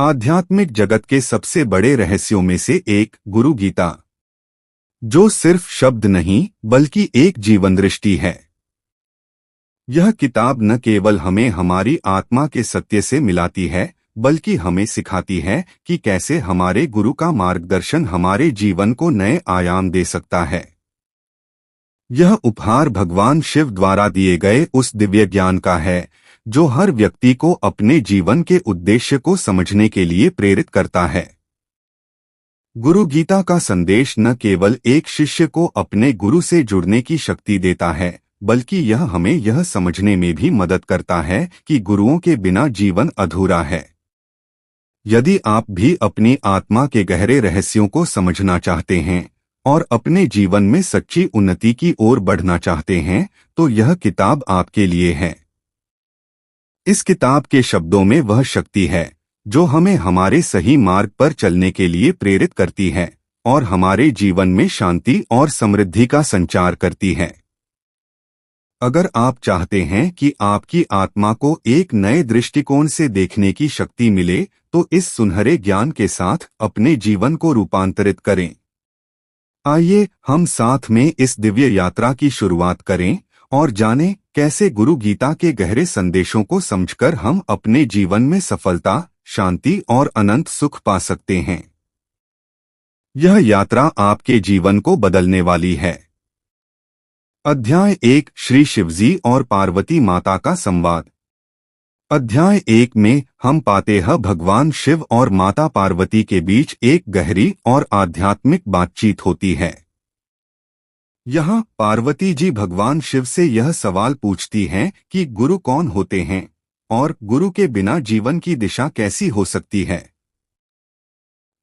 आध्यात्मिक जगत के सबसे बड़े रहस्यों में से एक गुरु गीता, जो सिर्फ शब्द नहीं बल्कि एक जीवन दृष्टि है। यह किताब न केवल हमें हमारी आत्मा के सत्य से मिलाती है, बल्कि हमें सिखाती है कि कैसे हमारे गुरु का मार्गदर्शन हमारे जीवन को नए आयाम दे सकता है। यह उपहार भगवान शिव द्वारा दिए गए उस दिव्य ज्ञान का है जो हर व्यक्ति को अपने जीवन के उद्देश्य को समझने के लिए प्रेरित करता है। गुरु गीता का संदेश न केवल एक शिष्य को अपने गुरु से जुड़ने की शक्ति देता है, बल्कि यह हमें यह समझने में भी मदद करता है कि गुरुओं के बिना जीवन अधूरा है। यदि आप भी अपनी आत्मा के गहरे रहस्यों को समझना चाहते हैं और अपने जीवन में सच्ची उन्नति की ओर बढ़ना चाहते हैं, तो यह किताब आपके लिए है। इस किताब के शब्दों में वह शक्ति है जो हमें हमारे सही मार्ग पर चलने के लिए प्रेरित करती है और हमारे जीवन में शांति और समृद्धि का संचार करती है। अगर आप चाहते हैं कि आपकी आत्मा को एक नए दृष्टिकोण से देखने की शक्ति मिले, तो इस सुनहरे ज्ञान के साथ अपने जीवन को रूपांतरित करें। आइए हम साथ में इस दिव्य यात्रा की शुरुआत करें और जानें कैसे गुरु गीता के गहरे संदेशों को समझकर हम अपने जीवन में सफलता, शांति और अनंत सुख पा सकते हैं। यह यात्रा आपके जीवन को बदलने वाली है। अध्याय 1, श्री शिवजी और पार्वती माता का संवाद। अध्याय 1 में हम पाते हैं भगवान शिव और माता पार्वती के बीच एक गहरी और आध्यात्मिक बातचीत होती है। यहाँ पार्वती जी भगवान शिव से यह सवाल पूछती हैं कि गुरु कौन होते हैं और गुरु के बिना जीवन की दिशा कैसी हो सकती है।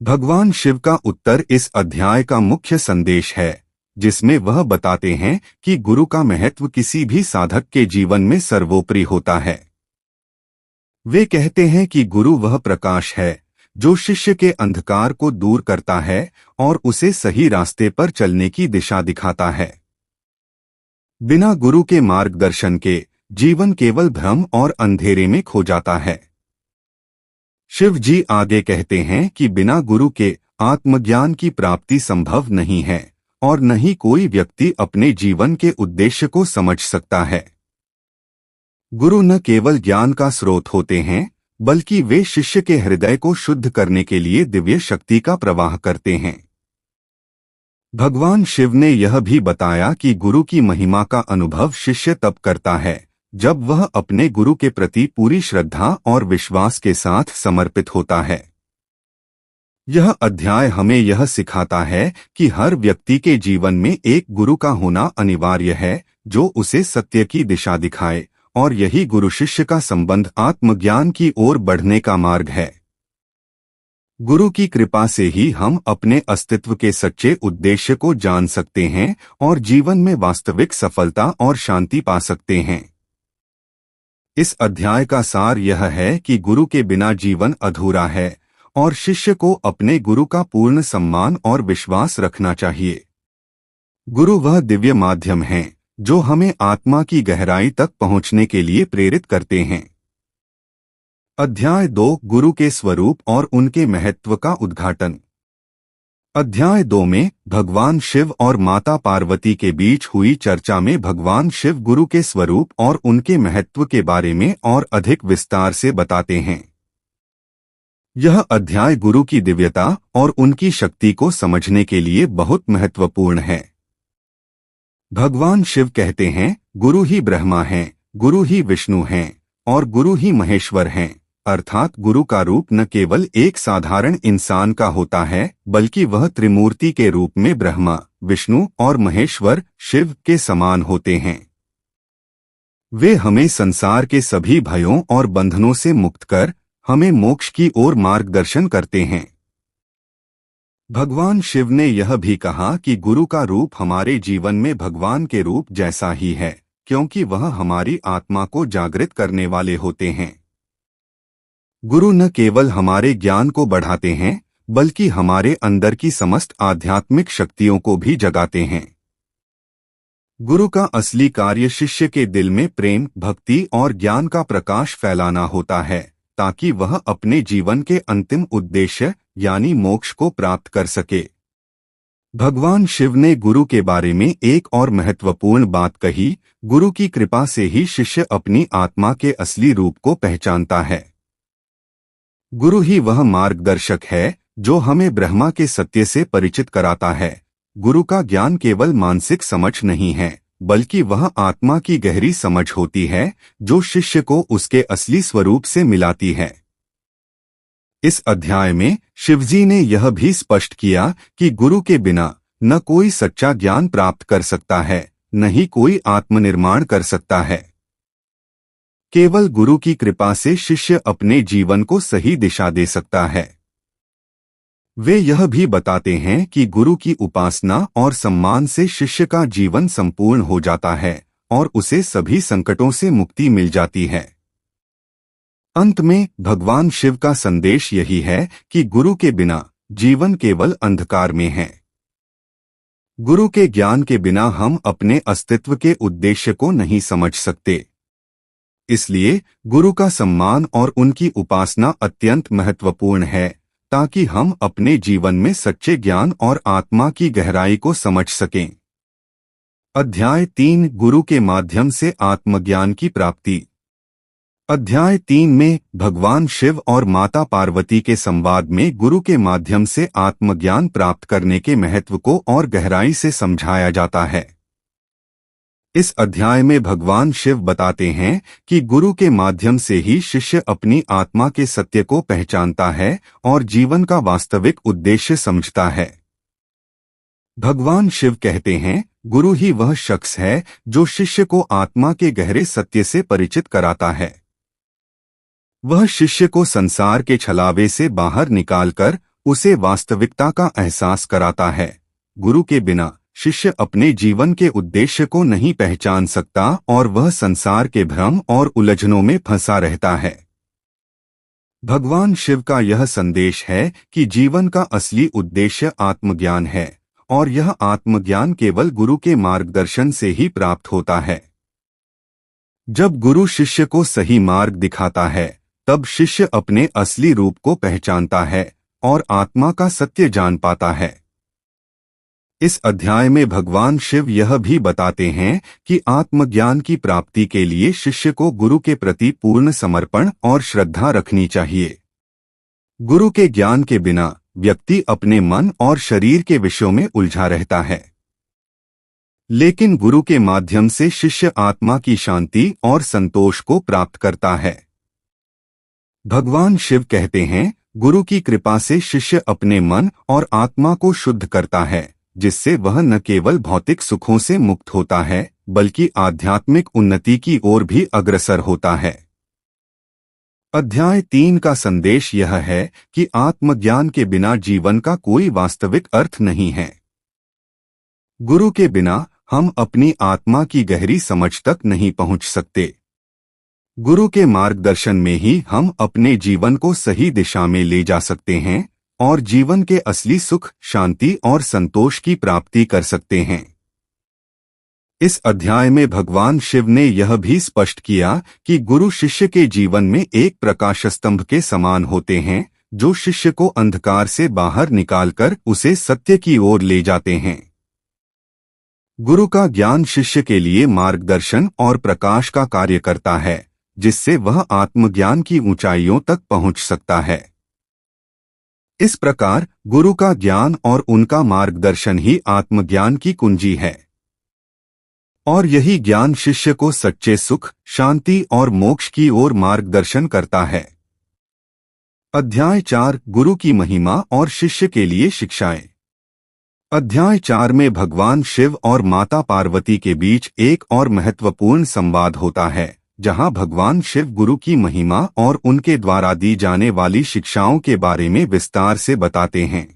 भगवान शिव का उत्तर इस अध्याय का मुख्य संदेश है, जिसमें वह बताते हैं कि गुरु का महत्व किसी भी साधक के जीवन में सर्वोपरि होता है। वे कहते हैं कि गुरु वह प्रकाश है जो शिष्य के अंधकार को दूर करता है और उसे सही रास्ते पर चलने की दिशा दिखाता है। बिना गुरु के मार्गदर्शन के जीवन केवल भ्रम और अंधेरे में खो जाता है। शिव जी आगे कहते हैं कि बिना गुरु के आत्मज्ञान की प्राप्ति संभव नहीं है और न ही कोई व्यक्ति अपने जीवन के उद्देश्य को समझ सकता है। गुरु न केवल ज्ञान का स्रोत होते हैं, बल्कि वे शिष्य के हृदय को शुद्ध करने के लिए दिव्य शक्ति का प्रवाह करते हैं। भगवान शिव ने यह भी बताया कि गुरु की महिमा का अनुभव शिष्य तब करता है जब वह अपने गुरु के प्रति पूरी श्रद्धा और विश्वास के साथ समर्पित होता है। यह अध्याय हमें यह सिखाता है कि हर व्यक्ति के जीवन में एक गुरु का होना अनिवार्य है जो उसे सत्य की दिशा दिखाए, और यही गुरु शिष्य का संबंध आत्मज्ञान की ओर बढ़ने का मार्ग है। गुरु की कृपा से ही हम अपने अस्तित्व के सच्चे उद्देश्य को जान सकते हैं और जीवन में वास्तविक सफलता और शांति पा सकते हैं। इस अध्याय का सार यह है कि गुरु के बिना जीवन अधूरा है और शिष्य को अपने गुरु का पूर्ण सम्मान और विश्वास रखना चाहिए। गुरु वह दिव्य माध्यम हैं जो हमें आत्मा की गहराई तक पहुंचने के लिए प्रेरित करते हैं। अध्याय 2, गुरु के स्वरूप और उनके महत्व का उद्घाटन। अध्याय 2 में भगवान शिव और माता पार्वती के बीच हुई चर्चा में भगवान शिव गुरु के स्वरूप और उनके महत्व के बारे में और अधिक विस्तार से बताते हैं। यह अध्याय गुरु की दिव्यता और उनकी शक्ति को समझने के लिए बहुत महत्वपूर्ण है। भगवान शिव कहते हैं, गुरु ही ब्रह्मा हैं, गुरु ही विष्णु हैं और गुरु ही महेश्वर हैं। अर्थात गुरु का रूप न केवल एक साधारण इंसान का होता है, बल्कि वह त्रिमूर्ति के रूप में ब्रह्मा, विष्णु और महेश्वर शिव के समान होते हैं। वे हमें संसार के सभी भयों और बंधनों से मुक्त कर हमें मोक्ष की ओर मार्गदर्शन करते हैं। भगवान शिव ने यह भी कहा कि गुरु का रूप हमारे जीवन में भगवान के रूप जैसा ही है, क्योंकि वह हमारी आत्मा को जागृत करने वाले होते हैं। गुरु न केवल हमारे ज्ञान को बढ़ाते हैं, बल्कि हमारे अंदर की समस्त आध्यात्मिक शक्तियों को भी जगाते हैं। गुरु का असली कार्य शिष्य के दिल में प्रेम, भक्ति और ज्ञान का प्रकाश फैलाना होता है, ताकि वह अपने जीवन के अंतिम उद्देश्य यानी मोक्ष को प्राप्त कर सके। भगवान शिव ने गुरु के बारे में एक और महत्वपूर्ण बात कही, गुरु की कृपा से ही शिष्य अपनी आत्मा के असली रूप को पहचानता है। गुरु ही वह मार्गदर्शक है जो हमें ब्रह्मा के सत्य से परिचित कराता है। गुरु का ज्ञान केवल मानसिक समझ नहीं है, बल्कि वह आत्मा की गहरी समझ होती है जो शिष्य को उसके असली स्वरूप से मिलाती है। इस अध्याय में शिवजी ने यह भी स्पष्ट किया कि गुरु के बिना न कोई सच्चा ज्ञान प्राप्त कर सकता है, न ही कोई आत्मनिर्माण कर सकता है। केवल गुरु की कृपा से शिष्य अपने जीवन को सही दिशा दे सकता है। वे यह भी बताते हैं कि गुरु की उपासना और सम्मान से शिष्य का जीवन संपूर्ण हो जाता है और उसे सभी संकटों से मुक्ति मिल जाती है। अंत में भगवान शिव का संदेश यही है कि गुरु के बिना जीवन केवल अंधकार में है। गुरु के ज्ञान के बिना हम अपने अस्तित्व के उद्देश्य को नहीं समझ सकते। इसलिए गुरु का सम्मान और उनकी उपासना अत्यंत महत्वपूर्ण है, ताकि हम अपने जीवन में सच्चे ज्ञान और आत्मा की गहराई को समझ सकें। अध्याय 3 गुरु के माध्यम से आत्मज्ञान की प्राप्ति। अध्याय 3 में भगवान शिव और माता पार्वती के संवाद में गुरु के माध्यम से आत्मज्ञान प्राप्त करने के महत्व को और गहराई से समझाया जाता है। इस अध्याय में भगवान शिव बताते हैं कि गुरु के माध्यम से ही शिष्य अपनी आत्मा के सत्य को पहचानता है और जीवन का वास्तविक उद्देश्य समझता है। भगवान शिव कहते हैं, गुरु ही वह शख्स है जो शिष्य को आत्मा के गहरे सत्य से परिचित कराता है। वह शिष्य को संसार के छलावे से बाहर निकालकर उसे वास्तविकता का एहसास कराता है। गुरु के बिना शिष्य अपने जीवन के उद्देश्य को नहीं पहचान सकता और वह संसार के भ्रम और उलझनों में फंसा रहता है। भगवान शिव का यह संदेश है कि जीवन का असली उद्देश्य आत्मज्ञान है और यह आत्मज्ञान केवल गुरु के मार्गदर्शन से ही प्राप्त होता है। जब गुरु शिष्य को सही मार्ग दिखाता है, तब शिष्य अपने असली रूप को पहचानता है और आत्मा का सत्य जान पाता है। इस अध्याय में भगवान शिव यह भी बताते हैं कि आत्मज्ञान की प्राप्ति के लिए शिष्य को गुरु के प्रति पूर्ण समर्पण और श्रद्धा रखनी चाहिए। गुरु के ज्ञान के बिना व्यक्ति अपने मन और शरीर के विषयों में उलझा रहता है, लेकिन गुरु के माध्यम से शिष्य आत्मा की शांति और संतोष को प्राप्त करता है। भगवान शिव कहते हैं, गुरु की कृपा से शिष्य अपने मन और आत्मा को शुद्ध करता है, जिससे वह न केवल भौतिक सुखों से मुक्त होता है, बल्कि आध्यात्मिक उन्नति की ओर भी अग्रसर होता है। अध्याय 3 का संदेश यह है कि आत्मज्ञान के बिना जीवन का कोई वास्तविक अर्थ नहीं है। गुरु के बिना हम अपनी आत्मा की गहरी समझ तक नहीं पहुंच सकते। गुरु के मार्गदर्शन में ही हम अपने जीवन को सही दिशा में ले जा सकते हैं और जीवन के असली सुख, शांति और संतोष की प्राप्ति कर सकते हैं। इस अध्याय में भगवान शिव ने यह भी स्पष्ट किया कि गुरु शिष्य के जीवन में एक प्रकाश स्तंभ के समान होते हैं, जो शिष्य को अंधकार से बाहर निकालकर उसे सत्य की ओर ले जाते हैं। गुरु का ज्ञान शिष्य के लिए मार्गदर्शन और प्रकाश का कार्य करता है, जिससे वह आत्मज्ञान की ऊंचाइयों तक पहुंच सकता है। इस प्रकार गुरु का ज्ञान और उनका मार्गदर्शन ही आत्मज्ञान की कुंजी है, और यही ज्ञान शिष्य को सच्चे सुख, शांति और मोक्ष की ओर मार्गदर्शन करता है। अध्याय 4 गुरु की महिमा और शिष्य के लिए शिक्षाएं। अध्याय 4 में भगवान शिव और माता पार्वती के बीच एक और महत्वपूर्ण संवाद होता है, जहां भगवान शिव गुरु की महिमा और उनके द्वारा दी जाने वाली शिक्षाओं के बारे में विस्तार से बताते हैं।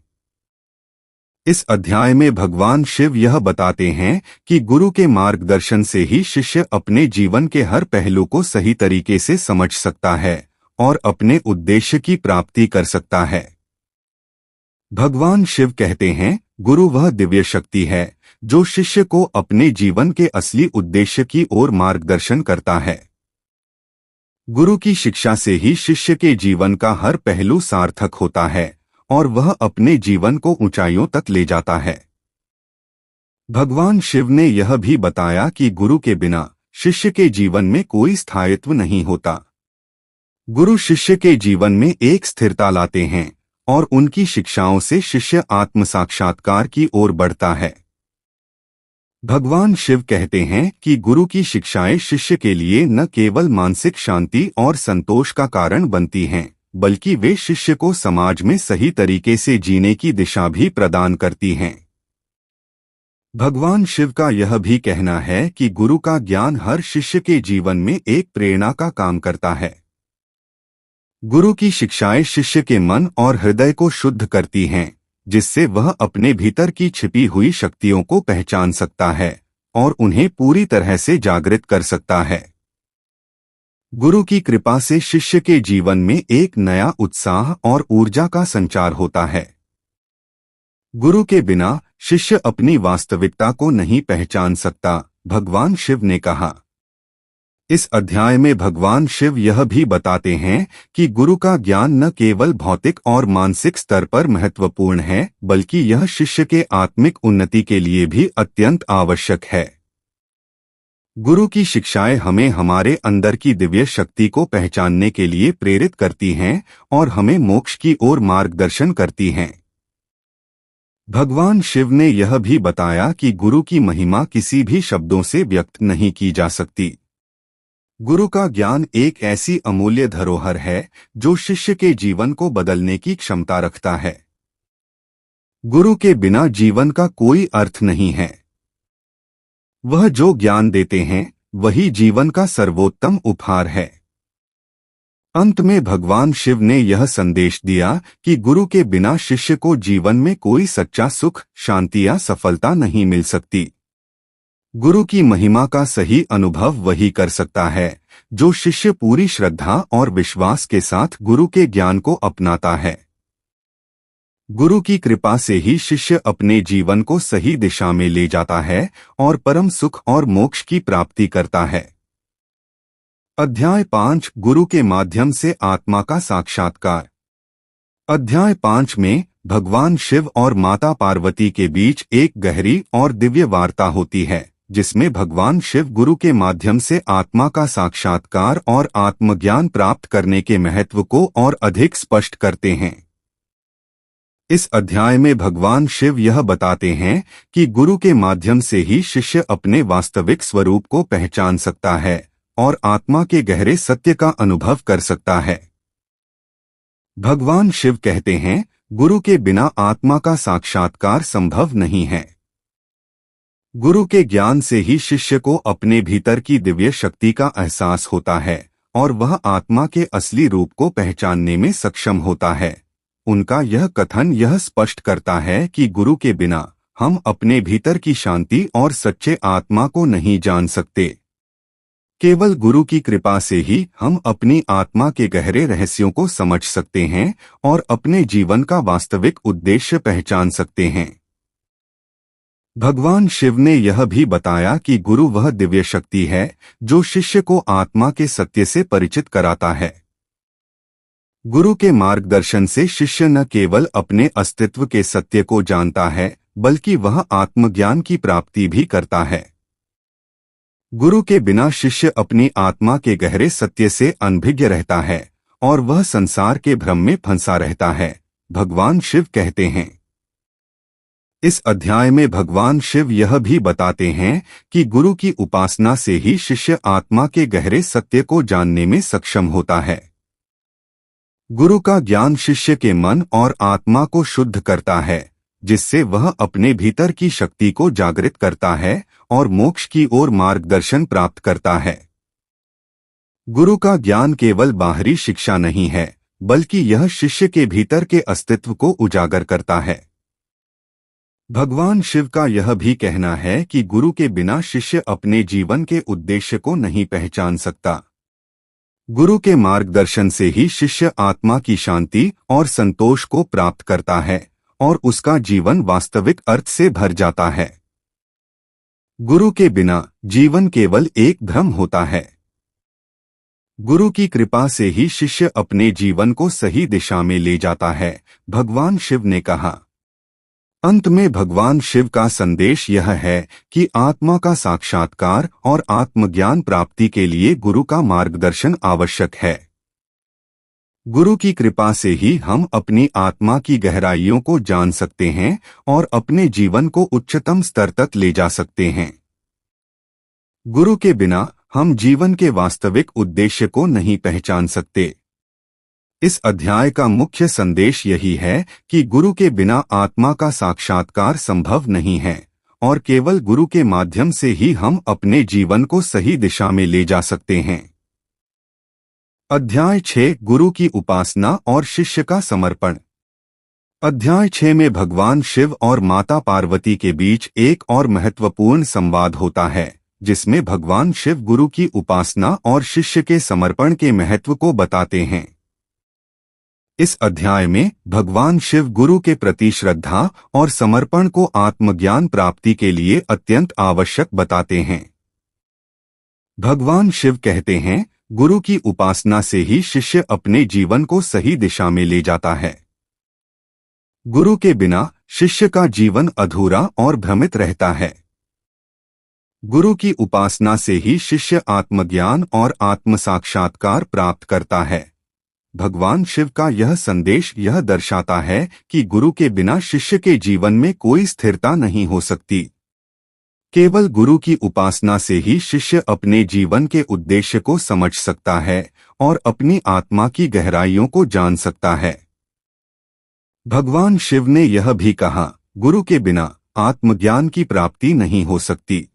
इस अध्याय में भगवान शिव यह बताते हैं कि गुरु के मार्गदर्शन से ही शिष्य अपने जीवन के हर पहलू को सही तरीके से समझ सकता है और अपने उद्देश्य की प्राप्ति कर सकता है। भगवान शिव कहते हैं, गुरु वह दिव्य शक्ति है जो शिष्य को अपने जीवन के असली उद्देश्य की ओर मार्गदर्शन करता है। गुरु की शिक्षा से ही शिष्य के जीवन का हर पहलू सार्थक होता है और वह अपने जीवन को ऊंचाइयों तक ले जाता है। भगवान शिव ने यह भी बताया कि गुरु के बिना शिष्य के जीवन में कोई स्थायित्व नहीं होता। गुरु शिष्य के जीवन में एक स्थिरता लाते हैं और उनकी शिक्षाओं से शिष्य आत्म साक्षात्कार की ओर बढ़ता है। भगवान शिव कहते हैं कि गुरु की शिक्षाएं शिष्य के लिए न केवल मानसिक शांति और संतोष का कारण बनती हैं, बल्कि वे शिष्य को समाज में सही तरीके से जीने की दिशा भी प्रदान करती हैं। भगवान शिव का यह भी कहना है कि गुरु का ज्ञान हर शिष्य के जीवन में एक प्रेरणा का काम करता है। गुरु की शिक्षाएं शिष्य के मन और हृदय को शुद्ध करती हैं, जिससे वह अपने भीतर की छिपी हुई शक्तियों को पहचान सकता है और उन्हें पूरी तरह से जागृत कर सकता है। गुरु की कृपा से शिष्य के जीवन में एक नया उत्साह और ऊर्जा का संचार होता है। गुरु के बिना शिष्य अपनी वास्तविकता को नहीं पहचान सकता, भगवान शिव ने कहा। इस अध्याय में भगवान शिव यह भी बताते हैं कि गुरु का ज्ञान न केवल भौतिक और मानसिक स्तर पर महत्वपूर्ण है, बल्कि यह शिष्य के आत्मिक उन्नति के लिए भी अत्यंत आवश्यक है। गुरु की शिक्षाएं हमें हमारे अंदर की दिव्य शक्ति को पहचानने के लिए प्रेरित करती हैं और हमें मोक्ष की ओर मार्गदर्शन करती हैं। भगवान शिव ने यह भी बताया कि गुरु की महिमा किसी भी शब्दों से व्यक्त नहीं की जा सकती। गुरु का ज्ञान एक ऐसी अमूल्य धरोहर है जो शिष्य के जीवन को बदलने की क्षमता रखता है। गुरु के बिना जीवन का कोई अर्थ नहीं है। वह जो ज्ञान देते हैं वही जीवन का सर्वोत्तम उपहार है। अंत में भगवान शिव ने यह संदेश दिया कि गुरु के बिना शिष्य को जीवन में कोई सच्चा सुख, शांति या सफलता नहीं मिल सकती। गुरु की महिमा का सही अनुभव वही कर सकता है जो शिष्य पूरी श्रद्धा और विश्वास के साथ गुरु के ज्ञान को अपनाता है। गुरु की कृपा से ही शिष्य अपने जीवन को सही दिशा में ले जाता है और परम सुख और मोक्ष की प्राप्ति करता है। अध्याय 5 गुरु के माध्यम से आत्मा का साक्षात्कार। अध्याय 5 में भगवान शिव और माता पार्वती के बीच एक गहरी और दिव्य वार्ता होती है, जिसमें भगवान शिव गुरु के माध्यम से आत्मा का साक्षात्कार और आत्मज्ञान प्राप्त करने के महत्व को और अधिक स्पष्ट करते हैं। इस अध्याय में भगवान शिव यह बताते हैं कि गुरु के माध्यम से ही शिष्य अपने वास्तविक स्वरूप को पहचान सकता है और आत्मा के गहरे सत्य का अनुभव कर सकता है। भगवान शिव कहते हैं, गुरु के बिना आत्मा का साक्षात्कार संभव नहीं है। गुरु के ज्ञान से ही शिष्य को अपने भीतर की दिव्य शक्ति का एहसास होता है और वह आत्मा के असली रूप को पहचानने में सक्षम होता है। उनका यह कथन यह स्पष्ट करता है कि गुरु के बिना हम अपने भीतर की शांति और सच्चे आत्मा को नहीं जान सकते। केवल गुरु की कृपा से ही हम अपनी आत्मा के गहरे रहस्यों को समझ सकते हैं और अपने जीवन का वास्तविक उद्देश्य पहचान सकते हैं। भगवान शिव ने यह भी बताया कि गुरु वह दिव्य शक्ति है जो शिष्य को आत्मा के सत्य से परिचित कराता है। गुरु के मार्गदर्शन से शिष्य न केवल अपने अस्तित्व के सत्य को जानता है, बल्कि वह आत्मज्ञान की प्राप्ति भी करता है। गुरु के बिना शिष्य अपनी आत्मा के गहरे सत्य से अनभिज्ञ रहता है और वह संसार के भ्रम में फंसा रहता है, भगवान शिव कहते हैं। इस अध्याय में भगवान शिव यह भी बताते हैं कि गुरु की उपासना से ही शिष्य आत्मा के गहरे सत्य को जानने में सक्षम होता है। गुरु का ज्ञान शिष्य के मन और आत्मा को शुद्ध करता है, जिससे वह अपने भीतर की शक्ति को जागृत करता है और मोक्ष की ओर मार्गदर्शन प्राप्त करता है। गुरु का ज्ञान केवल बाहरी शिक्षा नहीं है, बल्कि यह शिष्य के भीतर के अस्तित्व को उजागर करता है। भगवान शिव का यह भी कहना है कि गुरु के बिना शिष्य अपने जीवन के उद्देश्य को नहीं पहचान सकता। गुरु के मार्गदर्शन से ही शिष्य आत्मा की शांति और संतोष को प्राप्त करता है और उसका जीवन वास्तविक अर्थ से भर जाता है। गुरु के बिना जीवन केवल एक भ्रम होता है। गुरु की कृपा से ही शिष्य अपने जीवन को सही दिशा में ले जाता है, भगवान शिव ने कहा। अंत में भगवान शिव का संदेश यह है कि आत्मा का साक्षात्कार और आत्मज्ञान प्राप्ति के लिए गुरु का मार्गदर्शन आवश्यक है। गुरु की कृपा से ही हम अपनी आत्मा की गहराइयों को जान सकते हैं और अपने जीवन को उच्चतम स्तर तक ले जा सकते हैं। गुरु के बिना हम जीवन के वास्तविक उद्देश्य को नहीं पहचान सकते। इस अध्याय का मुख्य संदेश यही है कि गुरु के बिना आत्मा का साक्षात्कार संभव नहीं है और केवल गुरु के माध्यम से ही हम अपने जीवन को सही दिशा में ले जा सकते हैं। अध्याय 6 गुरु की उपासना और शिष्य का समर्पण। अध्याय 6 में भगवान शिव और माता पार्वती के बीच एक और महत्वपूर्ण संवाद होता है, जिसमें भगवान शिव गुरु की उपासना और शिष्य के समर्पण के महत्व को बताते हैं। इस अध्याय में भगवान शिव गुरु के प्रति श्रद्धा और समर्पण को आत्मज्ञान प्राप्ति के लिए अत्यंत आवश्यक बताते हैं। भगवान शिव कहते हैं, गुरु की उपासना से ही शिष्य अपने जीवन को सही दिशा में ले जाता है। गुरु के बिना शिष्य का जीवन अधूरा और भ्रमित रहता है। गुरु की उपासना से ही शिष्य आत्मज्ञान और आत्म साक्षात्कार प्राप्त करता है। भगवान शिव का यह संदेश यह दर्शाता है कि गुरु के बिना शिष्य के जीवन में कोई स्थिरता नहीं हो सकती। केवल गुरु की उपासना से ही शिष्य अपने जीवन के उद्देश्य को समझ सकता है और अपनी आत्मा की गहराइयों को जान सकता है। भगवान शिव ने यह भी कहा, गुरु के बिना आत्मज्ञान की प्राप्ति नहीं हो सकती।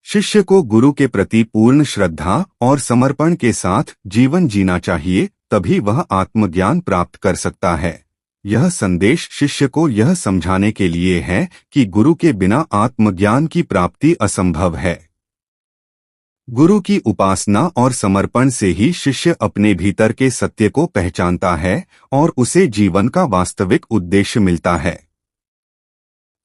शिष्य को गुरु के प्रति पूर्ण श्रद्धा और समर्पण के साथ जीवन जीना चाहिए, तभी वह आत्मज्ञान प्राप्त कर सकता है। यह संदेश शिष्य को यह समझाने के लिए है कि गुरु के बिना आत्मज्ञान की प्राप्ति असंभव है। गुरु की उपासना और समर्पण से ही शिष्य अपने भीतर के सत्य को पहचानता है और उसे जीवन का वास्तविक उद्देश्य मिलता है।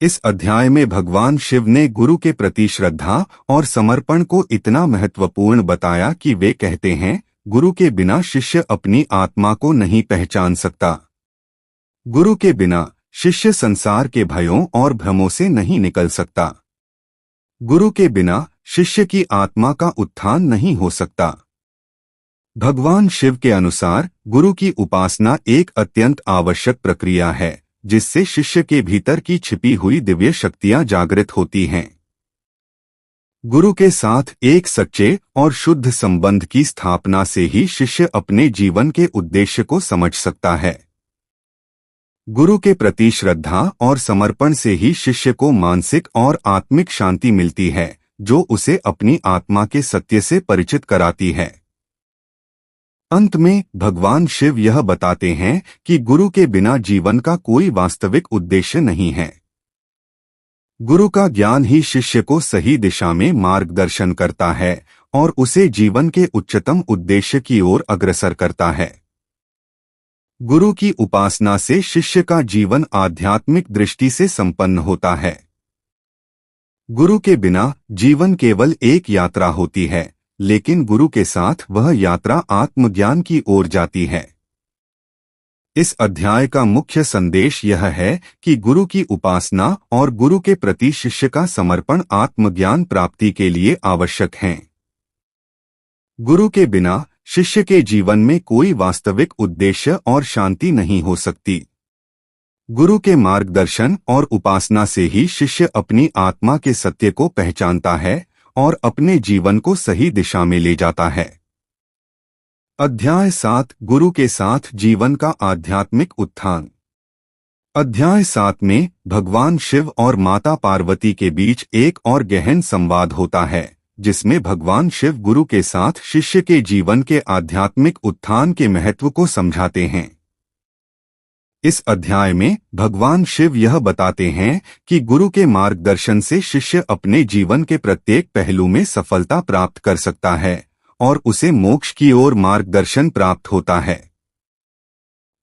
इस अध्याय में भगवान शिव ने गुरु के प्रति श्रद्धा और समर्पण को इतना महत्वपूर्ण बताया कि वे कहते हैं, गुरु के बिना शिष्य अपनी आत्मा को नहीं पहचान सकता। गुरु के बिना शिष्य संसार के भयों और भ्रमों से नहीं निकल सकता। गुरु के बिना शिष्य की आत्मा का उत्थान नहीं हो सकता। भगवान शिव के अनुसार गुरु की उपासना एक अत्यंत आवश्यक प्रक्रिया है, जिससे शिष्य के भीतर की छिपी हुई दिव्य शक्तियां जागृत होती हैं। गुरु के साथ एक सच्चे और शुद्ध संबंध की स्थापना से ही शिष्य अपने जीवन के उद्देश्य को समझ सकता है। गुरु के प्रति श्रद्धा और समर्पण से ही शिष्य को मानसिक और आत्मिक शांति मिलती है, जो उसे अपनी आत्मा के सत्य से परिचित कराती है। अंत में भगवान शिव यह बताते हैं कि गुरु के बिना जीवन का कोई वास्तविक उद्देश्य नहीं है। गुरु का ज्ञान ही शिष्य को सही दिशा में मार्गदर्शन करता है और उसे जीवन के उच्चतम उद्देश्य की ओर अग्रसर करता है। गुरु की उपासना से शिष्य का जीवन आध्यात्मिक दृष्टि से संपन्न होता है। गुरु के बिना जीवन केवल एक यात्रा होती है, लेकिन गुरु के साथ वह यात्रा आत्मज्ञान की ओर जाती है। इस अध्याय का मुख्य संदेश यह है कि गुरु की उपासना और गुरु के प्रति शिष्य का समर्पण आत्मज्ञान प्राप्ति के लिए आवश्यक हैं। गुरु के बिना शिष्य के जीवन में कोई वास्तविक उद्देश्य और शांति नहीं हो सकती। गुरु के मार्गदर्शन और उपासना से ही शिष्य अपनी आत्मा के सत्य को पहचानता है और अपने जीवन को सही दिशा में ले जाता है। अध्याय 7 गुरु के साथ जीवन का आध्यात्मिक उत्थान। अध्याय 7 में भगवान शिव और माता पार्वती के बीच एक और गहन संवाद होता है, जिसमें भगवान शिव गुरु के साथ शिष्य के जीवन के आध्यात्मिक उत्थान के महत्व को समझाते हैं। इस अध्याय में भगवान शिव यह बताते हैं कि गुरु के मार्गदर्शन से शिष्य अपने जीवन के प्रत्येक पहलू में सफलता प्राप्त कर सकता है और उसे मोक्ष की ओर मार्गदर्शन प्राप्त होता है।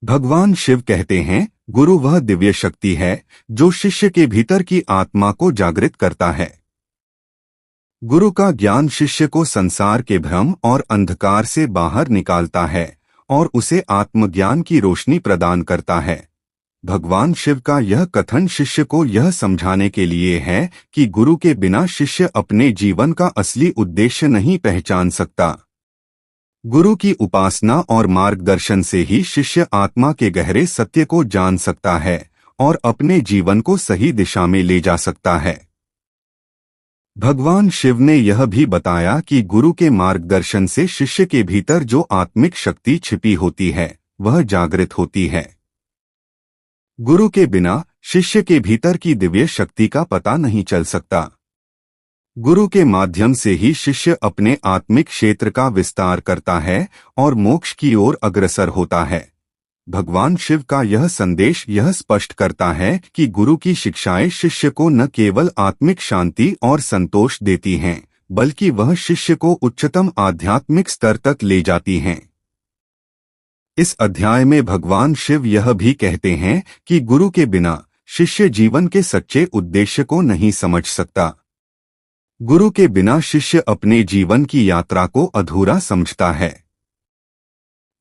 भगवान शिव कहते हैं, गुरु वह दिव्य शक्ति है जो शिष्य के भीतर की आत्मा को जागृत करता है। गुरु का ज्ञान शिष्य को संसार के भ्रम और अंधकार से बाहर निकालता है और उसे आत्मज्ञान की रोशनी प्रदान करता है। भगवान शिव का यह कथन शिष्य को यह समझाने के लिए है कि गुरु के बिना शिष्य अपने जीवन का असली उद्देश्य नहीं पहचान सकता। गुरु की उपासना और मार्गदर्शन से ही शिष्य आत्मा के गहरे सत्य को जान सकता है और अपने जीवन को सही दिशा में ले जा सकता है। भगवान शिव ने यह भी बताया कि गुरु के मार्गदर्शन से शिष्य के भीतर जो आत्मिक शक्ति छिपी होती है वह जागृत होती है। गुरु के बिना शिष्य के भीतर की दिव्य शक्ति का पता नहीं चल सकता। गुरु के माध्यम से ही शिष्य अपने आत्मिक क्षेत्र का विस्तार करता है और मोक्ष की ओर अग्रसर होता है। भगवान शिव का यह संदेश यह स्पष्ट करता है कि गुरु की शिक्षाएं शिष्य को न केवल आत्मिक शांति और संतोष देती हैं, बल्कि वह शिष्य को उच्चतम आध्यात्मिक स्तर तक ले जाती हैं। इस अध्याय में भगवान शिव यह भी कहते हैं कि गुरु के बिना शिष्य जीवन के सच्चे उद्देश्य को नहीं समझ सकता। गुरु के बिना शिष्य अपने जीवन की यात्रा को अधूरा समझता है।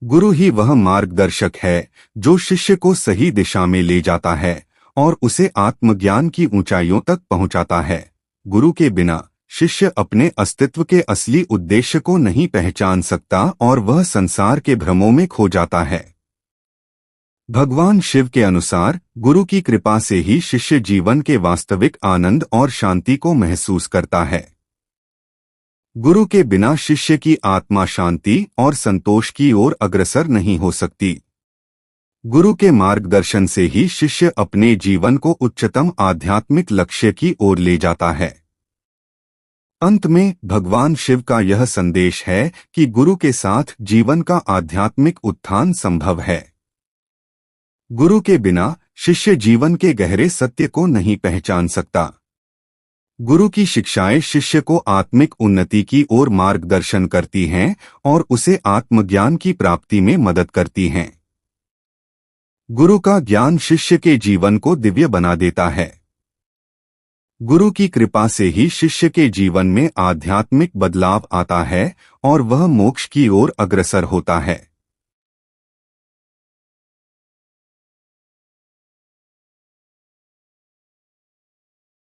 गुरु ही वह मार्गदर्शक है जो शिष्य को सही दिशा में ले जाता है और उसे आत्मज्ञान की ऊंचाइयों तक पहुंचाता है। गुरु के बिना शिष्य अपने अस्तित्व के असली उद्देश्य को नहीं पहचान सकता और वह संसार के भ्रमों में खो जाता है। भगवान शिव के अनुसार गुरु की कृपा से ही शिष्य जीवन के वास्तविक आनंद और शांति को महसूस करता है। गुरु के बिना शिष्य की आत्मा शांति और संतोष की ओर अग्रसर नहीं हो सकती। गुरु के मार्गदर्शन से ही शिष्य अपने जीवन को उच्चतम आध्यात्मिक लक्ष्य की ओर ले जाता है। अंत में भगवान शिव का यह संदेश है कि गुरु के साथ जीवन का आध्यात्मिक उत्थान संभव है। गुरु के बिना शिष्य जीवन के गहरे सत्य को नहीं पहचान सकता। गुरु की शिक्षाएं शिष्य को आत्मिक उन्नति की ओर मार्गदर्शन करती हैं और उसे आत्मज्ञान की प्राप्ति में मदद करती हैं। गुरु का ज्ञान शिष्य के जीवन को दिव्य बना देता है। गुरु की कृपा से ही शिष्य के जीवन में आध्यात्मिक बदलाव आता है और वह मोक्ष की ओर अग्रसर होता है।